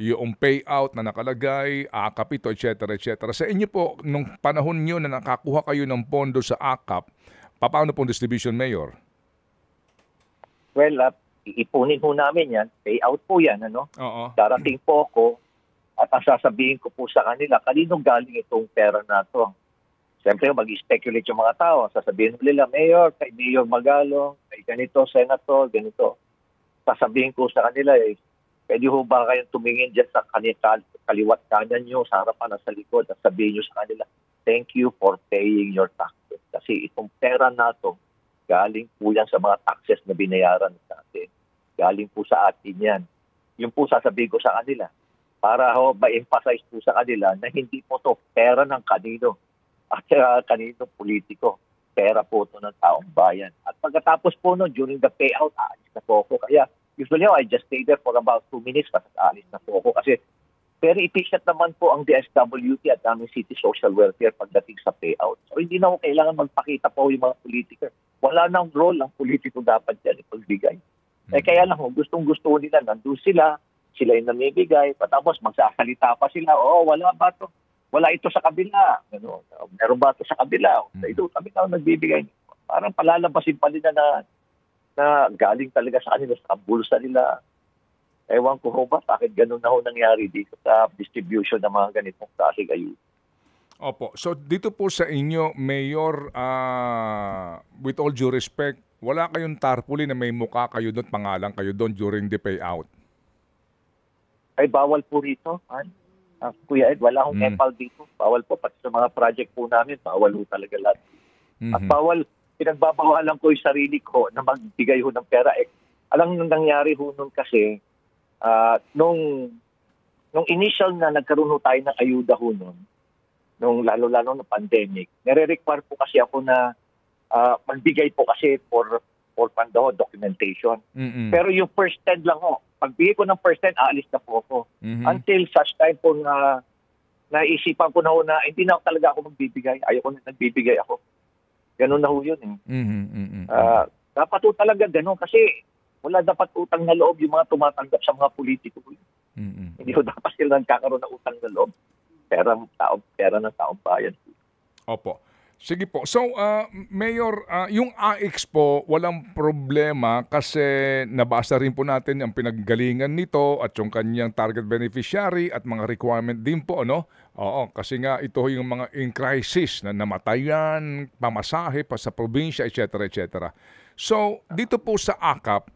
yung payout na nakalagay, AKAP ito, etc. etc. Sa inyo po, nung panahon nyo na nakakuha kayo ng pondo sa AKAP, paano pong distribution, Mayor? Well, iipunin ho namin yan. Payout po yan, ano? Oo. Darating po ako at ang sasabihin ko po sa kanila, kanino galing itong pera na to? Siyempre, mag-speculate yung mga tao. Sasabihin nila, Mayor, kay Mayor Magalong, kay ganito, Senator, ganito. Sasabihin ko sa kanila, pwede ho ba kayong tumingin dyan sa kaliwat kanan nyo, sa harapan at sa likod, at sabihin nyo sa kanila, thank you for paying your taxes. Kasi itong pera na to, galing po yan sa mga taxes na binayaran sa atin. Galing po sa atin yan. Yung po sasabihin ko sa kanila, para ho ma-emphasize po sa kanila na hindi po to pera ng kanino at kaninong politiko. Pera po ito ng taong bayan. At pagkatapos po no, during the payout, aalis na po ako. Kaya usually I just stay there for about 2 minutes at aalis na po ako. Kasi very efficient naman po ang DSWD at aming City Social Welfare pagdating sa payout. So hindi na po kailangan magpakita po yung mga politiko. Wala nang role ang politiko dapat yan ipagbigay. Kaya lang, gustong-gusto nila, nandun sila yung namibigay, patapos magsasalita pa sila, wala ba to? Wala ito sa kabila. Ano, meron ba ito sa kabila? Ito kami na nagbibigay. Parang palalabasin pa nila na galing talaga sa kanila, sa bulsa nila. Ewan ko ho ba, bakit ganun na ho nangyari dito sa distribution ng mga ganitong klase ayuda. Opo. So dito po sa inyo, Mayor, with all due respect, wala kayong tarpaulin na may mukha kayo doon, pangalan kayo doon during the payout? Ay, bawal po rito. Kuya Ed, wala akong Nepal dito. Bawal po. Pati sa mga project po namin, bawal po talaga lahat. At bawal, pinagbabawalan ko yung sarili ko na magbigay ho ng pera. Alam nung nangyari ho nun kasi, nung initial na nagkaroon ho tayo ng ayuda ho nun, nung lalo-lalo ng pandemic, nire-require po kasi ako na magbigay po kasi for documentation. Pero yung first 10 lang ho, pagbigay ko ng first 10, aalis na po ako. Until such time po na naisipan ko na ho na hindi na talaga ako magbibigay. Ayoko na nagbibigay ako. Ganun na ho yun eh. Dapat ho talaga ganun kasi wala dapat utang na loob yung mga tumatanggap sa mga politiko. Hindi ho dapat sila nagkakaroon ng utang na loob. Pera ng taong bayan. Opo. Sige po. So, Mayor, yung AX po, walang problema kasi nabasa rin po natin ang pinaggalingan nito at yung kanyang target beneficiary at mga requirement din po, ano? Oo, kasi nga ito yung mga in crisis na namatayan, pamasahe pa sa probinsya, etc. etc. So, dito po sa AKAP,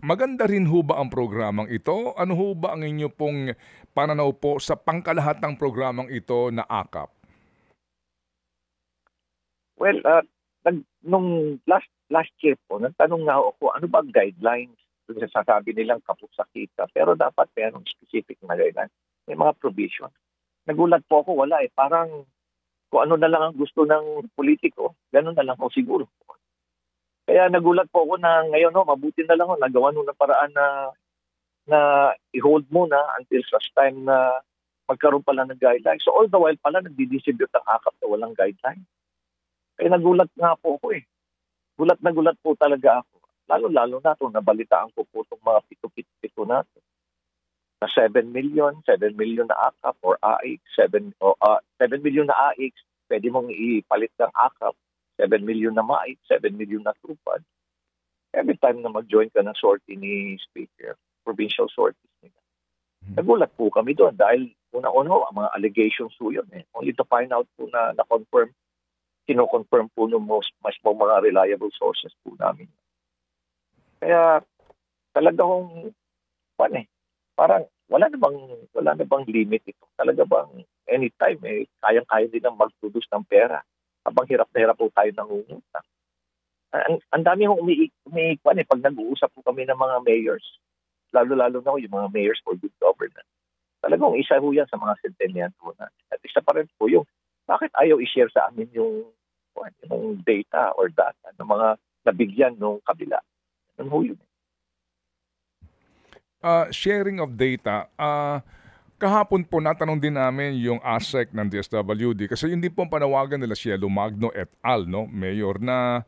maganda rin ho ba ang programang ito? Ano ho ba ang inyo pong pananaw po sa pangkalahatang programang ito na AKAP? Well, nung last year po, nagtanong nga ako, ano ba ang guidelines? Sasabi nilang kapusakita. Pero dapat mayroong specific na guidelines. May mga provision. Nagulat po ako, wala eh. Parang kung ano na lang ang gusto ng politiko, ganun na lang ako siguro. Kaya nagulat po ako na ngayon, mabuti na lang nagawa nung ng paraan na i-hold muna until such time na magkaroon pala ng guidelines. So all the while pala, nagdi-distribute ang AKAP na walang guidelines. Kaya nagulat nga po ako eh. Gulat na gulat po talaga ako. Lalo-lalo na ito, nabalitaan ko po itong mga pito-pito natin. Na 7 million na AKAP or AX, 7 million na AX, pwede mong ipalit ng AKAP, 7 million na MAIX, 7 million na TUPAD. Every time na mag-join ka ng sortie ni Speaker, provincial sorties nila. Nagulat po kami doon dahil una-una, mga allegations po yun eh. Only to find out po na na-confirm, kino-confirm po ng mas mga reliable sources po namin. Kaya talaga parang wala na bang limit ito. Talaga bang anytime kayang-kaya din ang mag-produce ng pera habang hirap na hirap po tayo nangungutang. Ang dami hong umiikwan pag nag-uusap po kami ng mga mayors. Lalo-lalo na yung mga mayors for good governance. Talagang isa po yan sa mga sentenyan po natin. At isa pa rin po yung bakit ayaw i-share sa amin yung data or data ng mga nabigyan ng kabila. Ano ho yun? Sharing of data, kahapon po natanong din namin yung ASEC ng DSWD kasi hindi po ang panawagan nila Cielo Magno et al., no, Mayor, na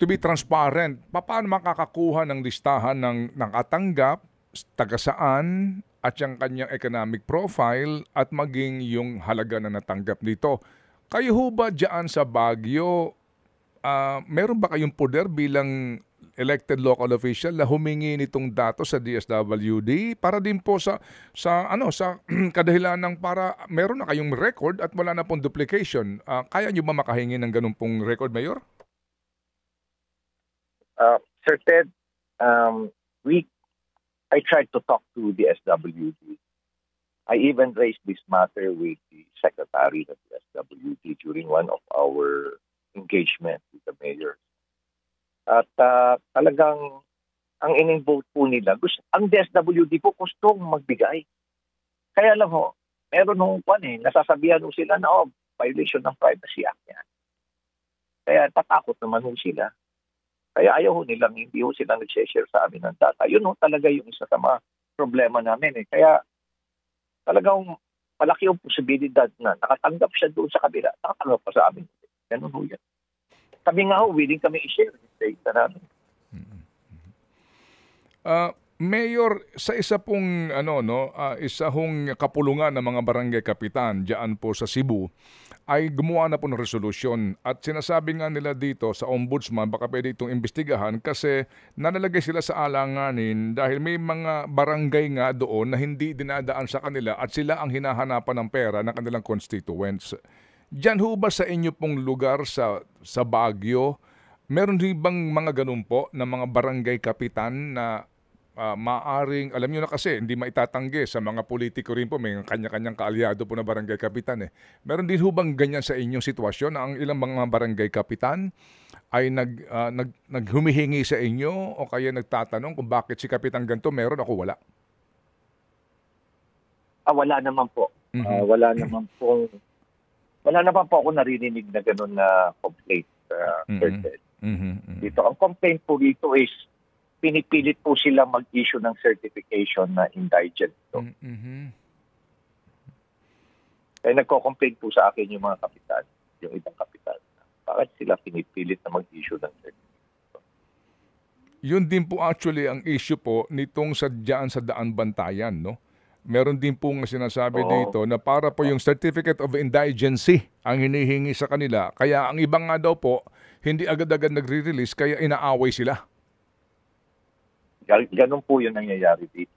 to be transparent. Paano makakakuha ng listahan ng nakatanggap, taga saan, at yung kanyang economic profile at maging yung halaga na natanggap nito. Kayo ho ba dyan sa Baguio, meron ba kayong poder bilang elected local official na humingi nitong datos sa DSWD para din po sa kadahilan ng para meron na kayong record at wala na pong duplication. Kaya nyo ba makahingi ng ganun pong record, Mayor? Sir Ted, I tried to talk to the SWD. I even raised this matter with the secretary of the SWD during one of our engagement with the mayor. At talagang ang in-vote po nila, ang DSWD po gustong magbigay. Kaya lang ho, meron nung nasasabihan ho sila na violation ng Privacy Act yan. Kaya tatakot naman ho sila. Kaya ayaw ho nilang, hindi ho sila nag-share sa amin ng data. Yun ho talaga yung isa sa mga problema namin. Kaya talagang malaki yung posibilidad na nakatanggap siya doon sa kabila, nakatanggap pa sa amin. Ganun ho yan. Kami nga ho, willing kami i-share yung data namin. Mayor, sa isa pong isa hong kapulungan ng mga barangay kapitan diyan po sa Cebu ay gumawa na po ng resolusyon at sinasabi nga nila dito sa ombudsman baka pwede itong imbestigahan kasi nalalagay sila sa alanganin dahil may mga barangay nga doon na hindi dinadaan sa kanila at sila ang hinahanapan ng pera ng kanilang constituents. Diyan ho ba sa inyo pong lugar sa Baguio, meron din bang mga ganun po na mga barangay kapitan na maaring, alam nyo na kasi, hindi maitatanggi sa mga politiko rin po, may kanya-kanyang kaalyado po na barangay kapitan eh. Meron din ho bang ganyan sa inyong sitwasyon na ang ilang mga barangay kapitan ay naghumihingi sa inyo o kaya nagtatanong kung bakit si kapitan ganito meron ako wala? Wala naman po. Wala naman po ako narinig na gano'n na complaint. Dito, ang complaint po dito is pinipilit po sila mag-issue ng certification na indigent. Kaya nagko-complain po sa akin yung mga kapitan, yung ibang kapitan. Bakit sila pinipilit na mag-issue ng certification? Yun din po actually ang issue po nitong sa Daan Bantayan, no? Meron din po nga sinasabi dito na para po yung Certificate of Indigency ang hinihingi sa kanila. Kaya ang ibang nga daw po, hindi agad-agad nagre-release kaya inaaway sila. Ganun po yung nangyayari dito.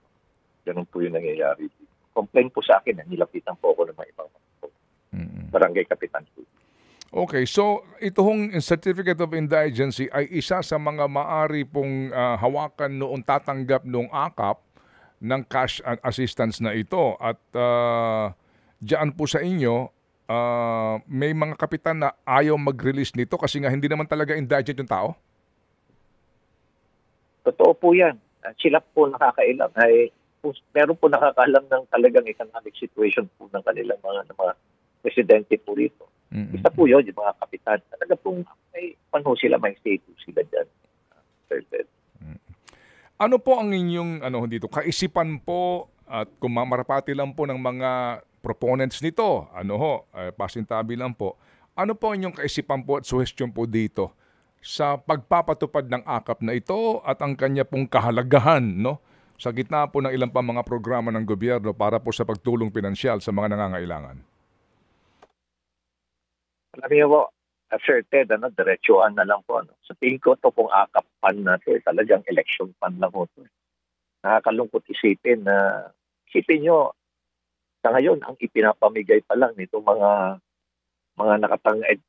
Complain po sa akin, nilapitan po ako ng mga ibang barangay kapitan po. Okay, so itong Certificate of Indigency ay isa sa mga maari pong hawakan noong tatanggap noong AKAP ng cash assistance na ito. At diyan po sa inyo, may mga kapitan na ayaw mag-release nito kasi nga hindi naman talaga indigent yung tao? Totoo po yan. Sila po nakakailam. Meron po nakakaalam ng talagang economic situation po ng kanilang mga presidente po rito. Isa po yun, yung mga kapitan. Talaga po may sila, may status sila dyan. Ano po ang inyong kaisipan po at kung mamarapati lang po ng mga proponents nito, pasintabi lang po, ano po ang inyong kaisipan po at suhestyon po dito sa pagpapatupad ng AKAP na ito at ang kanya pong kahalagahan sa gitna po ng ilang pa mga programa ng gobyerno para po sa pagtulong pinansyal sa mga nangangailangan? Alam niyo po, Sir Ted, diretsuhan na lang po. Sa tingin ko ito pong AKAP fund na ito, talagang election fund lang po ito. Nakakalungkot isipin nyo, sa ngayon, ang ipinapamigay pa lang nito mga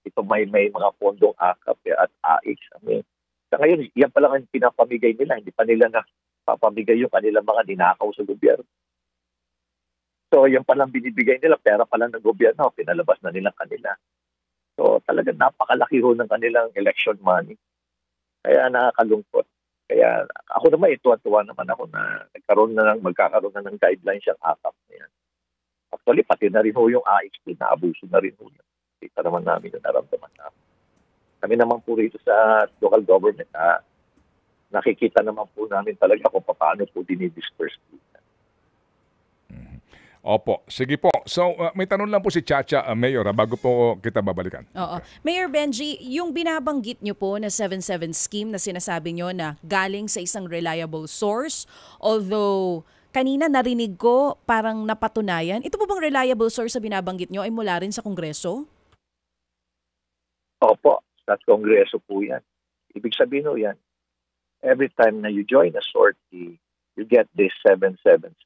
ito may mga pondong AKAP at AIX. Sa ngayon, yan pa lang ang pinapamigay nila. Hindi pa nila napapamigay yung kanilang mga ninakaw sa gobyerno. So, yan pa lang binibigay nila. Pera pa lang ng gobyerno. Pinalabas na nilang kanila. So, talagang napakalaki ho ng kanilang election money. Kaya nakakalungkot. Kaya ako naman, tuwa-tuwa naman ako na magkakaroon na ng guidelines yung AKAP na yan. Actually, pati na rin ho yung AIX, na-abuso na rin ho yan. Kita naman namin yung naramdaman namin. Kami naman po rito sa local government, nakikita naman po namin talaga kung paano po dinidisperse po. Opo, sige po. So, may tanong lang po si Chacha, Mayor, bago po kita babalikan. Oo. Mayor Benji, yung binabanggit nyo po na 7-7 scheme na sinasabi nyo na galing sa isang reliable source, although kanina narinig ko parang napatunayan. Ito po bang reliable source sa binabanggit nyo ay mula rin sa Kongreso? Opo, sa Kongreso po yan. Ibig sabihin ho yan, every time na you join a sortie, you get this 777.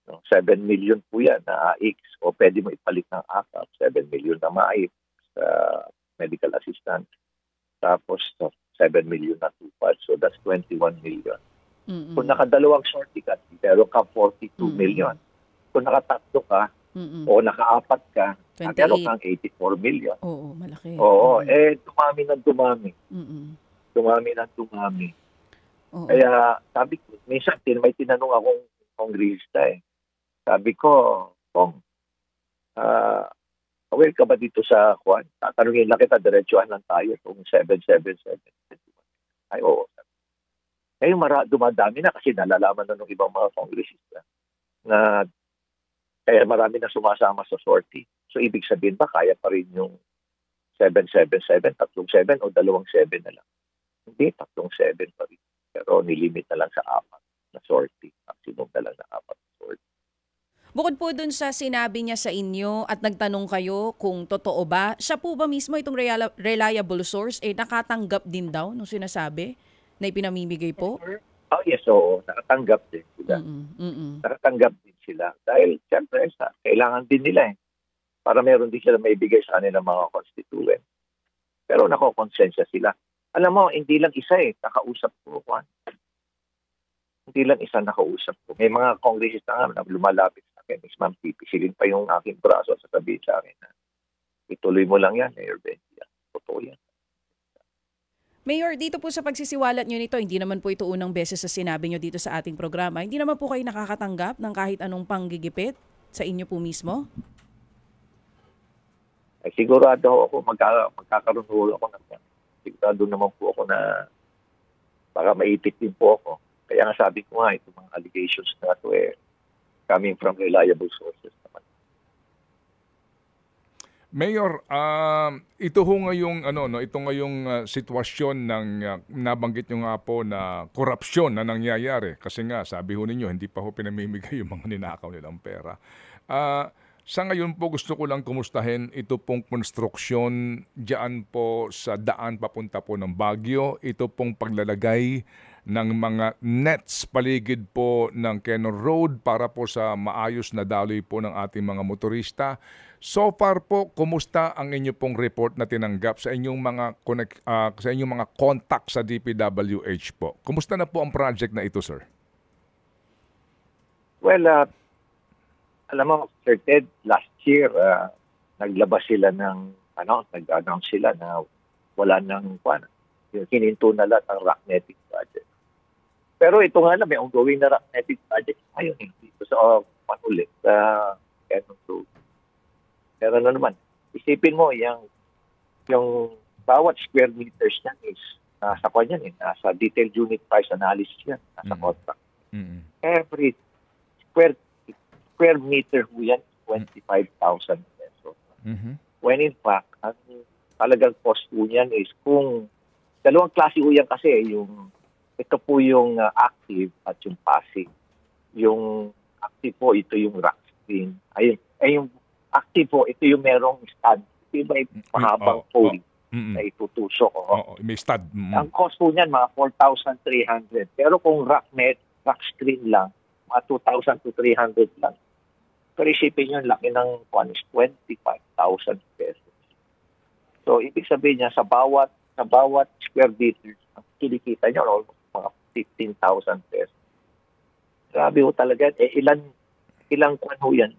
No, 7 million po yan na AX o pwede mo ipalit ng AKAP, 7 million na MAIP sa medical assistant. Tapos 7 million na tupad. So that's 21 million. Kung nakadalawang sortie ka, pero ka 42 million. Kung nakatatlo ka, o nakaapat ka, meron kang 84 million. Oo, malaki. Oo, dumami ng dumami. Dumami ng dumami. Kaya sabi ko, minsan may tinanong akong kongresista Sabi ko, Kong, aware ka ba dito sa Juan? Tatanungin lang kita, diretsuhan lang tayo kung 777. Ay, oo. Ngayon dumadami na kasi nalalaman na ng ibang mga kongresista na kaya marami na sumasama sa sortie. So, ibig sabihin ba, kaya pa rin yung 777, 37 o 27 na lang? Hindi, 37 pa rin. Pero nilimit na lang sa 4 na sortie. Maximum na lang na 4 na sortie. Bukod po dun sa sinabi niya sa inyo at nagtanong kayo kung totoo ba, siya po ba mismo itong reliable source nakatanggap din daw nung sinasabi na ipinamimigay po? Oh yes, oo. Nakatanggap din sila. Nakatanggap din sila. Dahil siyempre, kailangan din nila para meron din sila maibigay sa kanilang mga constituent. Pero nakokonsensya sila. Alam mo, hindi lang isa nakausap ko, Juan. Hindi lang isa nakausap ko. May mga kongresista nga na lumalapit sa akin. Ma'am, pipisilin pa yung aking braso at sasabihin sa akin na ituloy mo lang yan, Mayor Benji. Totoo yan. Mayor, dito po sa pagsisiwalat nyo nito, hindi naman po ito unang beses sa sinabi nyo dito sa ating programa. Hindi naman po kayo nakakatanggap ng kahit anong panggigipit sa inyo po mismo? Ay, sigurado ako, magkakaroon ako ng yan. Sigurado naman po ako na baka maipit din po ako. Kaya nga sabi ko nga, itong mga allegations na ito coming from reliable sources naman. Mayor, ito ho ngayong sitwasyon ng nabanggit nyo nga po na korupsyon na nangyayari kasi nga sabi ho ninyo hindi pa ho pinamimigay yung mga ninakaw nilang pera. Sa ngayon po gusto ko lang kumustahin ito pong konstruksyon diyan po sa daan papunta po ng Baguio, ito pong paglalagay ng mga nets paligid po ng Quezon Road para po sa maayos na daloy po ng ating mga motorista. So far po, kumusta ang inyo pong report na tinanggap sa inyong mga contact sa DPWH po? Kumusta na po ang project na ito, sir? Well, alam mo, Sir Ted, last year, naglabas sila nag-announce sila na wala nang hininto na lahat ang Rocknetic project. Pero ito nga na, may ongoing na Rocknetic project ngayon dito sa Manulit, sa Quezon Road. Pero naman, isipin mo, yung bawat square meters niyan is nasa nasa detailed unit price analysis yan, nasa contract. Every square meter ho yan, 25,000 pesos. When in fact, ang talagang cost po niyan is kung dalawang klase ho yan kasi, ito po yung active at yung passive. Yung active po, ito yung rack screen. Yung active po, ito yung merong stud. Ito may pahabang pole na itutusok. May stud. Ang cost po niyan, mga 4,300. Pero kung rack screen lang, mga 2,000 to 300 lang. Pero isipin nyo, laki ng 25,000 pesos. So, ibig sabihin niya, sa bawat square meter, ang kinikita nyo, almost mga 15,000 pesos. Grabe ho talaga. Ilang yan?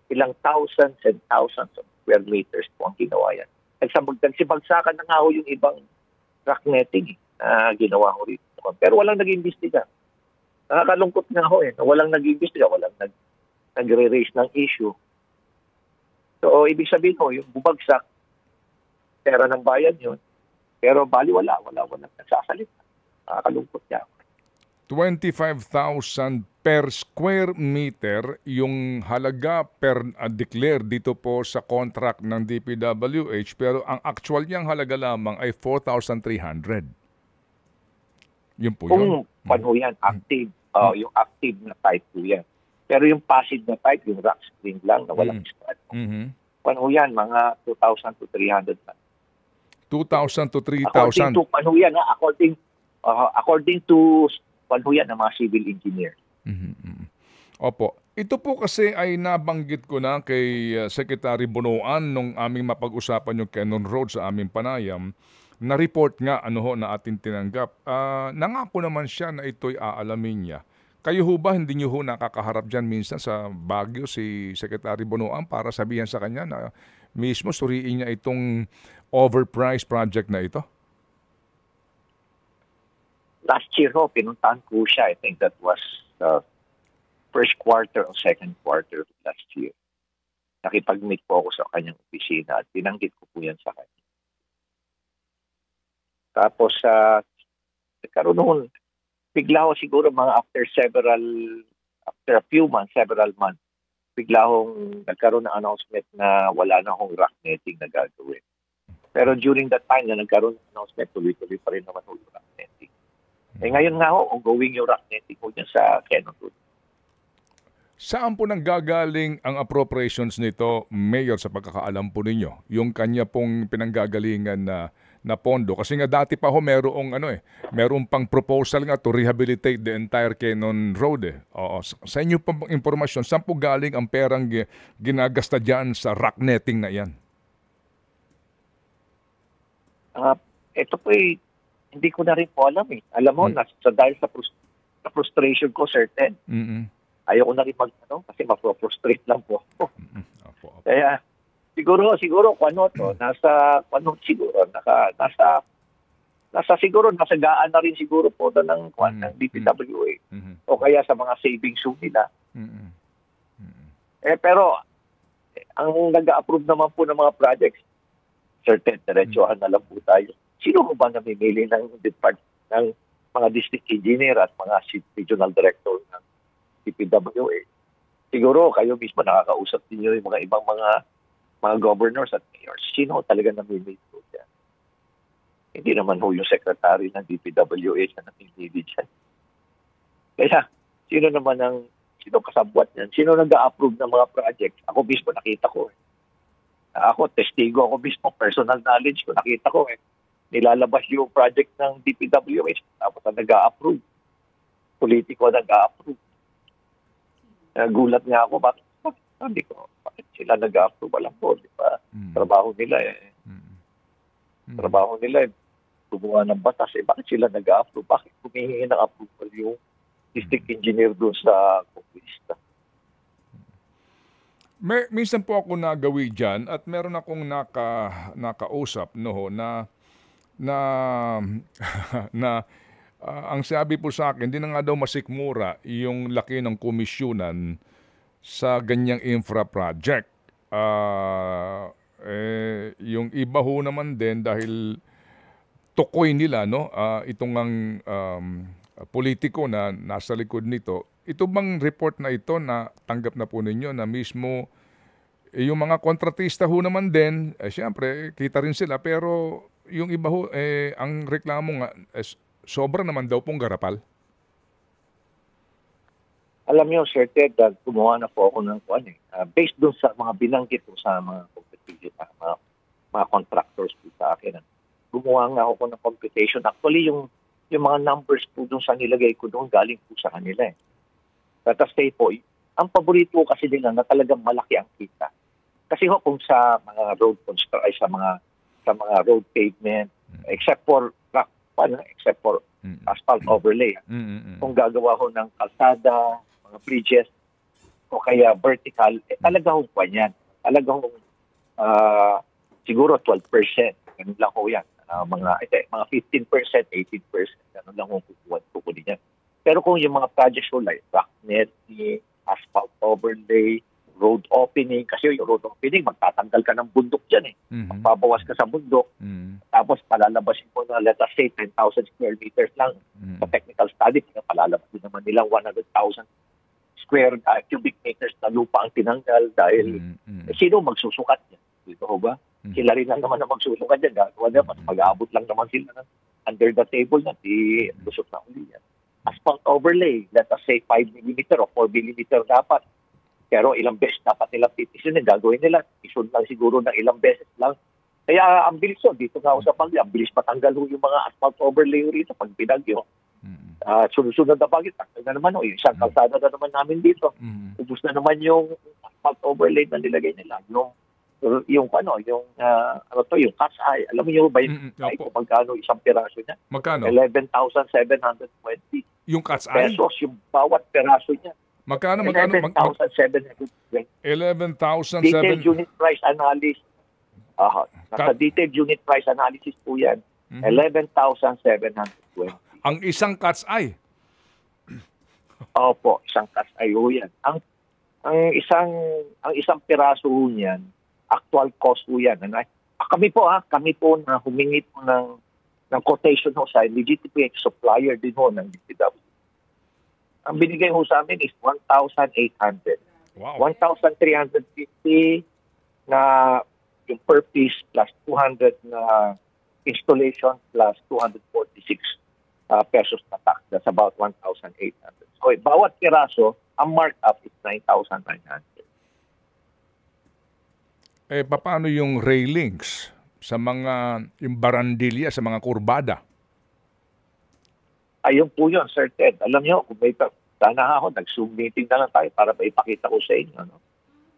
Ilang thousands and thousands of square meters po ang ginawa yan. Nagsibagsakan na nga ho yung ibang rocknetting na ginawa ho rito. Pero walang nag-iimbestiga. Nakakalungkot nga ho na walang nag-iimbestiga, walang nagre-raise ng issue. So, ibig sabihin ho, yung bubagsak, pera ng bayan yun, pero wala nagsasalita. Nakakalungkot niya. 25,000 per square meter yung halaga per declare dito po sa contract ng DPWH pero ang actual niyang halaga lamang ay 4,300. Yun po yun. Kung yan, active. Yung active na type po yan. Pero yung passive na type, yung rock spring lang na walang strut. Kwan ho yan, mga 2,000 to 300 na. 2,000 to According 3,000. to kwan ho yan, according to kwan ho yan ng mga civil engineer. Opo. Ito po kasi ay nabanggit ko na kay Secretary Bonoan nung aming mapag-usapan yung Cannon Road sa aming panayam. Na-report nga na ating tinanggap. Nangako naman siya na ito'y aalamin niya. Kayo ho ba, hindi niyo ho nakakaharap dyan minsan sa Baguio si Secretary Bonoan para sabihan sa kanya na mismo suriin niya itong overpriced project na ito? Last year ho, pinuntahan ko siya. I think that was first quarter o second quarter of last year. Nakipag-meet po ako sa kanyang opisina at binanggit ko po yan sa kanya. Tapos, nagkaroon noon, bigla ho siguro mga after a few months, several months, bigla hong nagkaroon ng announcement na wala na hong rock netting na gagawin. Pero during that time na nagkaroon ng announcement, tuloy-tuloy pa rin naman yung rock netting. Ngayon nga ho, ongoing yung rock netting po niya sa Cannon Road. Saan po nang gagaling ang appropriations nito, Mayor, sa pagkakaalam po ninyo? Yung kanya pong pinanggagalingan na pondo. Kasi nga dati pa ho merong pang proposal nga to rehabilitate the entire Cannon Road. Oo. Sa inyo pong impormasyon, saan po galing ang perang ginagasta dyan sa rock netting na yan? Ito po hindi ko na rin po alam eh. Alam mo, dahil sa frustration ko, certain. Ayaw ko na rin kasi mapro-frustrate lang po ako. Kaya, siguro, nasa gaan na rin siguro po ng DPWA. O kaya sa mga savings nila. Pero, ang nag-approve naman po ng mga projects, certain, diretsuhan na lang po tayo. Sino ba namimili ng mga district engineer at mga regional director ng DPWA? Siguro kayo mismo nakakausap niyo yung mga ibang mga governors at mayors. Sino talaga namimili po dyan? Hindi naman ho yung secretary ng DPWA na namimili dyan. Kaya, sino kasabwat yan? Sino nag-a-approve ng mga projects? Ako mismo nakita ko. Ako, testigo ako mismo, personal knowledge ko, nakita ko nilalabas yung project ng DPWH tapos nag-a-approve. Politiko nag-a-approve. Gulat nga ako, bakit sila nag-a-approve? Alam ko, di ba? Trabaho nila Trabaho nila gumawa ng batas. Bakit sila nag-a-approve? Bakit humihingi ng approval yung district engineer doon sa Conquista? Minsan po ako nagawi dyan at meron akong nakausap na ang sabi po sa akin, hindi na nga daw masikmura yung laki ng komisyonan sa ganyang infra project. Yung iba ho naman din dahil tukoy nila itong ang politiko na nasa likod nito. Ito bang report na ito na tanggap na po ninyo na mismo yung mga kontratista ho naman din, siyempre kita rin sila pero yung iba ho, ang reklamo nga, sobra naman daw pong garapal. Alam niyo, Sir Ted, gumawa na po ako ng based doon sa mga binanggit ko sa mga competition, mga contractors po sa akin. Gumawa nga ako ng computation. Actually, yung mga numbers po doon sa nilagay ko doon, galing po sa kanila. Tapos po, ang paborito kasi nila na talagang malaki ang kita. Kasi ho, kung sa mga road construction, sa mga road pavement, except for asphalt overlay. Kung gagawa ho ng kalsada, mga bridges, o kaya vertical, talaga ho pa yan. Talaga ho, siguro 12%. Ganun lang ho yan. Mga 15%, 18%. Ganun lang ho kukunin yan. Pero kung yung mga projects ho like rock netting, asphalt overlay, road opening, kasi yung road opening, magtatanggal ka ng bundok dyan Magbabawas ka sa bundok, tapos palalabasin mo na, let us say, 10,000 square meters lang. Sa technical study, palalabasin naman nilang 100,000 square cubic meters na lupa ang tinanggal dahil sino magsusukat yan? Dito ho ba? Sila rin lang naman na magsusukat yan. Mas mag-aabot lang naman sila under the table na lusot na uli yan. asphalt overlay, let us say 5 mm o 4 mm dapat. Pero ilang beses dapat nilang titisin, gagawin nila. Isun lang siguro ng ilang beses lang. Kaya ang bilis dito nga ako sa Baguio, ang bilis matanggal yung mga asphalt overlay rito pag pinagyo. Sunod-sunod na Baguio, tanggal na naman yung isang kalsada na naman namin dito. Ubus na naman yung asphalt overlay na nilagay nila. Yung cat's eye. Alam niyo ba yung kung magkano isang piraso niya? Magkano? 11,720 Yung cat's eye? pesos yung bawat piraso niya. Magkano? 11,720. 11,700. Detailed unit price analysis. Nasa detailed unit price analysis po yan. 11,720. Ang isang cat's eye? Opo, isang cat's eye ho yan. Ang isang piraso ho niyan, actual cost po yan. Kami po na humingi po ng quotation ho sa legitimate supplier din ho ng DPW. Ang binigay ho sa amin is 1,800. Wow. 1,350 na yung per piece plus 200 na installation plus 246 pesos na tax. That's about 1,800. So, bawat piraso, ang markup is 9,900. Paano yung railings sa yung barandilya, sa mga kurbada? Ayun po yun, Sir Ted. Alam niyo, kung may sana ako, nag-Zoom meeting na lang tayo para maipakita ko sa inyo. No?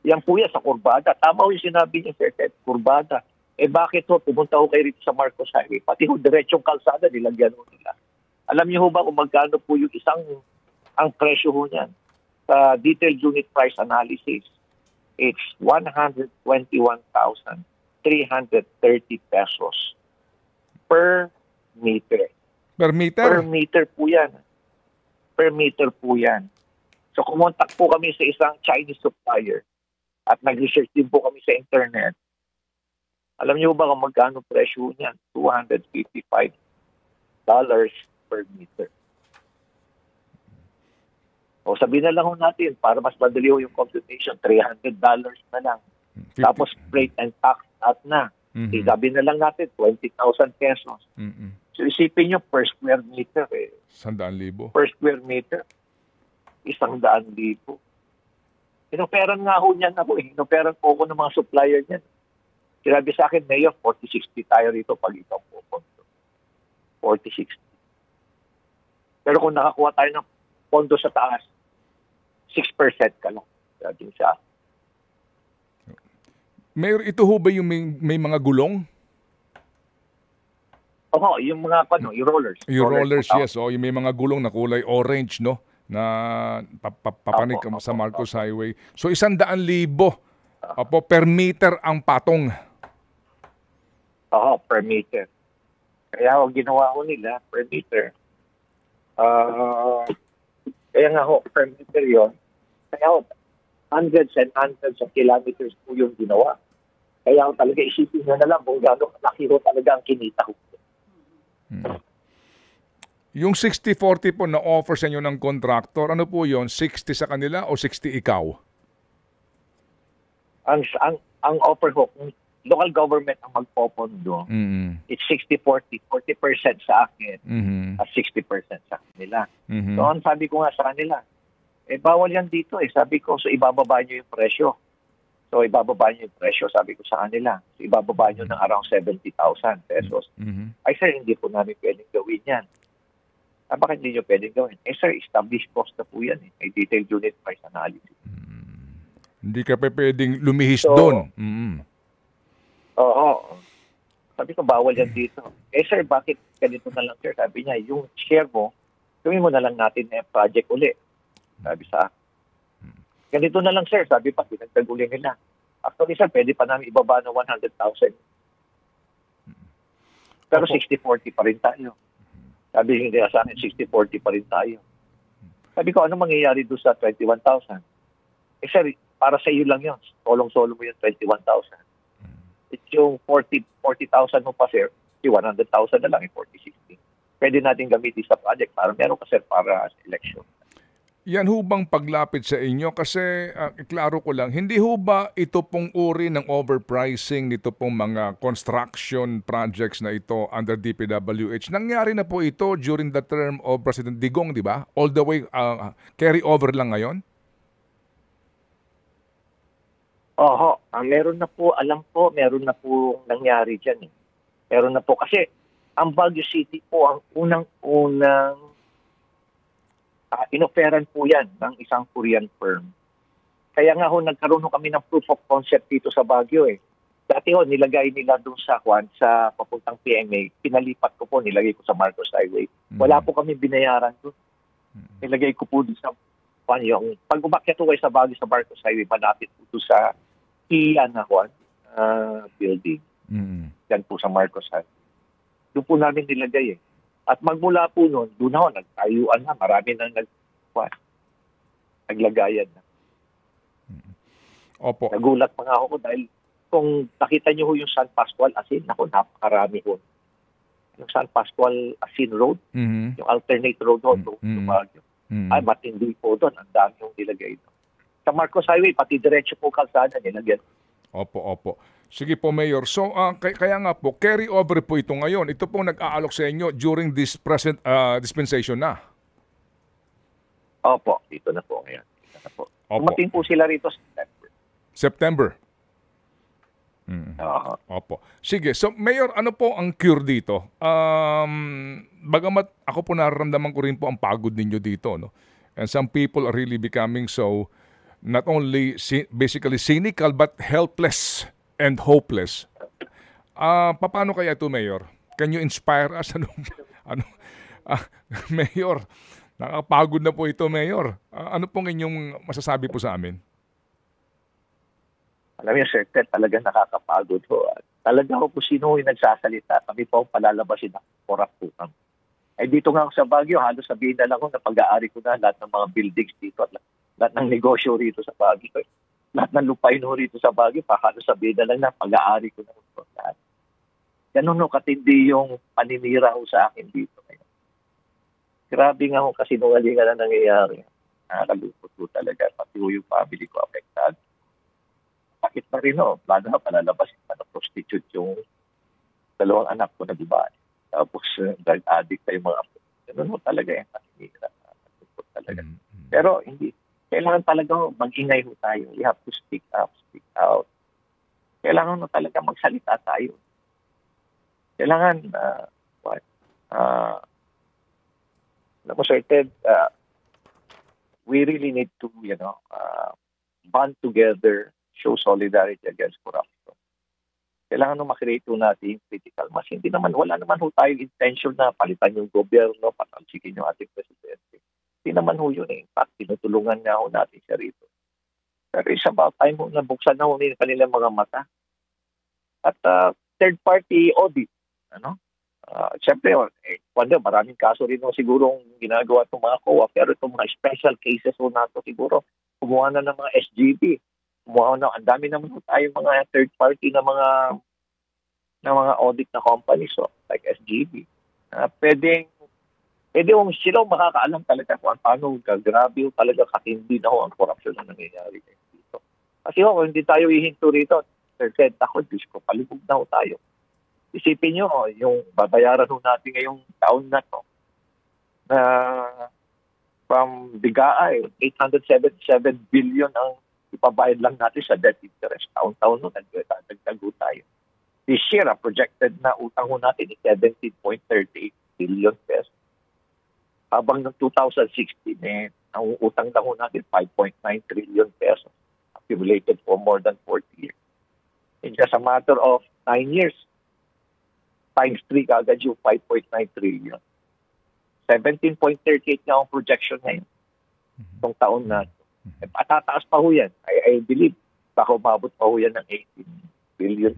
Yan po yan sa kurbada. Tama yung sinabi niyo, Sir Ted, kurbada. Bakit ho, pumunta ko kayo rito sa Marcos Highway? Pati ho, diretsong kalsada, nilagyan ho nila. Alam niyo ho ba kung magkano po yung ang presyo ho niyan? Sa detailed unit price analysis, it's 121,330 pesos per meter. Per meter? Per meter po yan. Per meter po yan. So, kumontak po kami sa isang Chinese supplier at nag-research din po kami sa internet. Alam niyo ba kung magkano presyo niyan? $255 per meter. O sabihin na lang natin, para mas madali yung computation, $300 na lang. 50. Tapos freight and tax at na. Sabihin na lang natin, 20,000 pesos. So isipin nyo, per square meter 100,000. Per square meter, 100,000. Inoperan nga ho niyan ako Inoperan po ako ng mga supplier niyan. Sinabi sa akin, Mayor, 40-60 tayo rito pag ikaw po. 40-60. Pero kung nakakuha tayo ng pondo sa taas, 6% ka lang. Sabi sa akin. Mayor, ito ho ba yung may mga gulong? Oo, yung mga yung rollers. Yung rollers, yes. Yung may mga gulong na kulay orange, no? Na papanik sa Marcos Highway. So, 100,000 per meter ang patong. Oo, per meter. Kaya ginawa ko nila, per meter. Kaya nga per meter yun. Kaya hundreds and hundreds of kilometers po yung ginawa. Kaya talaga isipin nyo na lang kung gano'ng kalaki talaga ang kinita ko. Yung 60-40 po na offer sa inyo ng contractor, ano po yon? 60 sa kanila o 60 ikaw? Ang offer ko, kung local government ang magpopondo, it's 60-40. 40% sa akin at 60% sa kanila. So, ang sabi ko nga sa kanila, bawal yan dito Sabi ko, so ibababa nyo yung presyo. So, ibababa nyo yung presyo, sabi ko sa kanila. So, ibababa nyo ng around 70,000 pesos. Ay, sir, hindi po namin pwedeng gawin yan. Bakit hindi nyo pwedeng gawin? Sir, established cost na po yan. May detailed unit price analysis. Hindi ka pa pwedeng lumihis doon. Oo. Sabi ko, bawal yan dito. Sir, bakit ganito na lang, sir? Sabi niya, yung share mo, gawin mo na lang natin project uli. Sabi sa akin. Ganito na lang, sir. Sabi pa, pinagtag uli nila. Actually, sir, pwede pa namin ibaba ng 100,000. Pero 60-40 pa rin tayo. Sabi nila sa akin, 60-40 pa rin tayo. Sabi ko, ano mangyayari doon sa 21,000? Sir, para sa iyo lang yun. Solong-solo mo yung 21,000. It's yung 40,000 mo pa, sir. 100,000 na lang, 40-60. Pwede natin gamitin sa project para meron ka, sir, para sa election. Yan ho bang paglapit sa inyo? Kasi klaro ko lang, hindi ho ba ito pong uri ng overpricing nito pong mga construction projects na ito under DPWH? Nangyari na po ito during the term of President Digong, di ba? All the way carry over lang ngayon? Oho, meron na po, alam po, meron na po nangyari dyan. Meron na po kasi ang Baguio City po ang unang-unang inoferan po yan ng isang Korean firm. Kaya nga ho, nagkaroon ho kami ng proof of concept dito sa Baguio eh. Dati ho, nilagay nila doon sa papuntang PMA. Pinalipat ko po, nilagay ko sa Marcos Highway. Wala po kami binayaran doon. Nilagay ko po doon sa yung pag umakyat ko kayo sa Baguio sa Marcos Highway, malapit po doon sa building. Yan po sa Marcos Highway. Doon po namin nilagay eh. At magmula po noon, doon ako, nagtayuan na. Marami nang naglagayan na. Opo. Nagulat pa nga ako dahil kung nakita niyo ho yung San Pascual Asin, ako, napakarami ho. Yung San Pascual Asin Road, yung alternate road ho, to Baguio. Ay, matindi po doon. Ang dami yung nilagay doon. Sa Marcos Highway, pati diretso po kalsada nilagyan. Opo. Sige po, Mayor. So, kaya nga po, carry over po ito ngayon. Ito pong nag-aalok sa inyo during this present dispensation na. Opo, dito na po ngayon. Opo. Umating po sila rito sa September. Opo. Sige, so Mayor, ano po ang cure dito? Bagamat ako po nararamdaman ko rin po ang pagod ninyo dito, no? And some people are really becoming so not only basically cynical but helpless and hopeless. Paano kaya ito, Mayor? Can you inspire us? Mayor, nakapagod na po ito, Mayor. Ano pong inyong masasabi po sa amin? Alam niyo, Sir Ted, talagang nakakapagod ho. Talaga ho po sino yung nagsasalita. Kami po palalabasin ng korap po kami. Eh dito nga ako sa Baguio, halos sabihin na lang ko na pag-aari ko na lahat ng mga buildings dito at lahat ng negosyo rito sa Baguio. Lahat ng lupain ho rito sa Baguio, halos sabihin na lang na pag-aari ko na ito lahat. Ganun ho katindi yung paninira ho sa akin dito. Grabe nga ho kasi nungalingan na nangyayari. Nakakalupot ho talaga. Pati ho yung family ko affected. Bakit pa rin ho? Plano na palalabasin pa na prostitute yung dalawang anak ko na babae. Tapos drug addict pa yung mga apo. Ganun ho talaga yung paninira. Nakakalupot talaga. Pero hindi. Kailangan talaga mag-ingay ho tayo. We have to speak up, speak out. Kailangan ho talaga magsalita tayo. Kailangan, alam mo, Sir Ted, we really need to, band together, show solidarity against corruption. Kailangan nung makreate natin yung critical mass. Hindi naman, wala naman ho tayong intention na palitan yung gobyerno, patalsikin yung ating presidente. Hindi naman ho yun eh. In fact, tinutulungan nga ho natin siya rito. Pero it's about time ho na buksan na ho nila kanilang mga mata. At third-party audit. Siyempre, maraming kaso rin ho siguro ginagawa itong mga COA. Pero itong mga special cases ho nato siguro, kumuha na ng mga SGB. Kumuha na, ang dami naman ho tayong mga third-party na mga audit na companies, so, like SGB. Pwede ho sila makakaalam talaga kung paano grabe ho talaga katindi na ho ang korupsyon na nangyayari dito. Kasi ho, kung hindi tayo ihinto rito, Sir Ted, ako, Diyos ko, palibog na ho tayo. Isipin nyo, yung babayaran ho natin ngayong taon na to, na from BIGAA, 877 billion ang ipabayad lang natin sa debt interest. Taon-taon no, nagdagdag tayo. This year, projected na utang ho natin is 17.38 billion pesos. Habang ng 2016, ang utang lang ho natin 5.9 trillion pesos, accumulated for more than 40 years. In just a matter of 9 years, times 3 kagad yung 5.9 trillion. 17.38 na ang projection ngayon itong taon na. Patataas pa ho yan. I believe baka umabot pa ho yan ng 18 trillion.